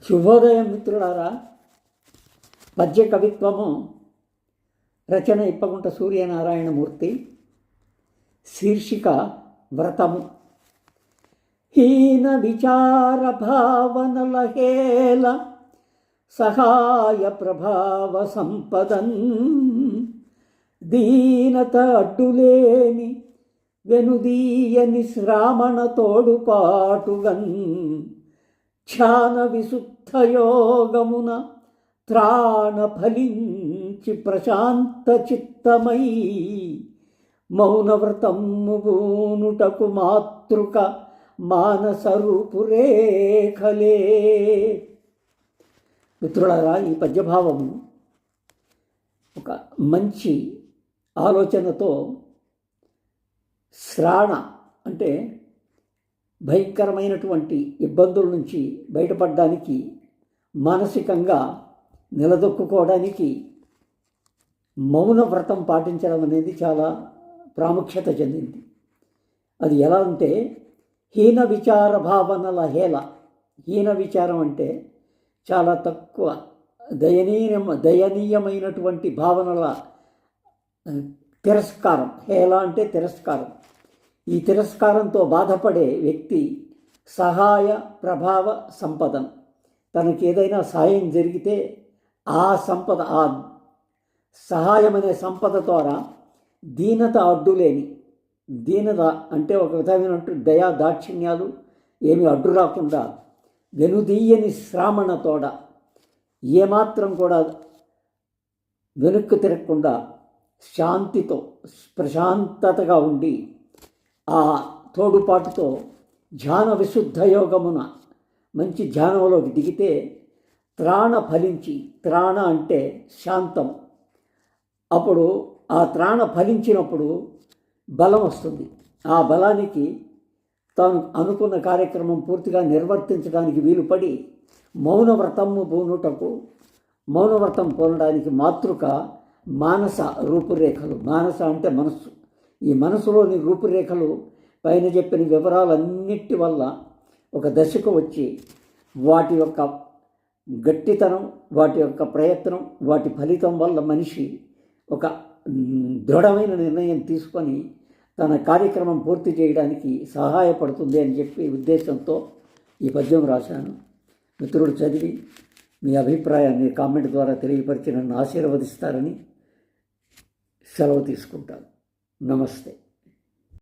శుభోదయం మిత్రులారా. పద్య కవిత్వము రచన ఇప్పగుంట సూర్యనారాయణమూర్తి. శీర్షిక వ్రతము. హీన విచార భావనల హేళ సహాయ ప్రభావ సంపదన్ దీనత అడ్డులేని వెనుదీయని శ్రామణ తోడుపాటుగన్ ధ్యాన విశుద్ధయోగమున త్రాణ ఫలించి ప్రశాంత చిత్తమై మౌనవ్రతము బూనుటకు మాతృక మానసరూపురేఖలే. మిత్రులారా, ఈ పద్యభావము ఒక మంచి ఆలోచనతో శ్రాణ అంటే భయంకరమైనటువంటి ఇబ్బందుల నుంచి బయటపడడానికి, మానసికంగా నిలదొక్కుకోవడానికి మౌన వ్రతం పాటించడం అనేది చాలా ప్రాముఖ్యత చెందింది. అది ఎలా అంటే హీన విచార భావనల హేళ. హీన విచారం అంటే చాలా తక్కువ, దయనీయమైనటువంటి భావనల తిరస్కారం. హేళ అంటే తిరస్కారం. ఈ తిరస్కారంతో బాధపడే వ్యక్తి సహాయ ప్రభావ సంపదం. తనకి ఏదైనా సాయం జరిగితే ఆ సంపద, ఆ సహాయం అనే సంపద ద్వారా దీనత అడ్డులేని, దీనత అంటే ఒక విధమైనటువంటి దయా దాక్షిణ్యాలు ఏమి అడ్డు రాకుండా వెనుదీయని శ్రామణ తోడ ఏమాత్రం కూడా వెనుక్కు తిరగకుండా శాంతితో ప్రశాంతతగా ఉండి ఆ తోడుపాటుతో ధ్యాన విశుద్ధ యోగమున మంచి ధ్యానంలోకి దిగితే త్రాణ ఫలించి, త్రాణ అంటే శాంతం, అప్పుడు ఆ త్రాణ ఫలించినప్పుడు బలం వస్తుంది. ఆ బలానికి తాను అనుకున్న కార్యక్రమం పూర్తిగా నిర్వర్తించడానికి వీలుపడి మౌనవ్రతము పూనుటకు, మౌనవ్రతం పూనడానికి మాతృక మానస రూపురేఖలు. మానస అంటే మనస్సు. ఈ మనసులోని రూపురేఖలు పైన చెప్పిన వివరాలన్నిటి వల్ల ఒక దశకు వచ్చి వాటి యొక్క గట్టితనం, వాటి యొక్క ప్రయత్నం, వాటి ఫలితం వల్ల మనిషి ఒక దృఢమైన నిర్ణయం తీసుకొని తన కార్యక్రమం పూర్తి చేయడానికి సహాయపడుతుంది అని చెప్పి ఉద్దేశంతో ఈ పద్యం రాశాను. మిత్రుడు చదివి మీ అభిప్రాయాన్ని కామెంట్ ద్వారా తెలియపరిచి నన్ను ఆశీర్వదిస్తారని సెలవు తీసుకుంటాను. నమస్తే.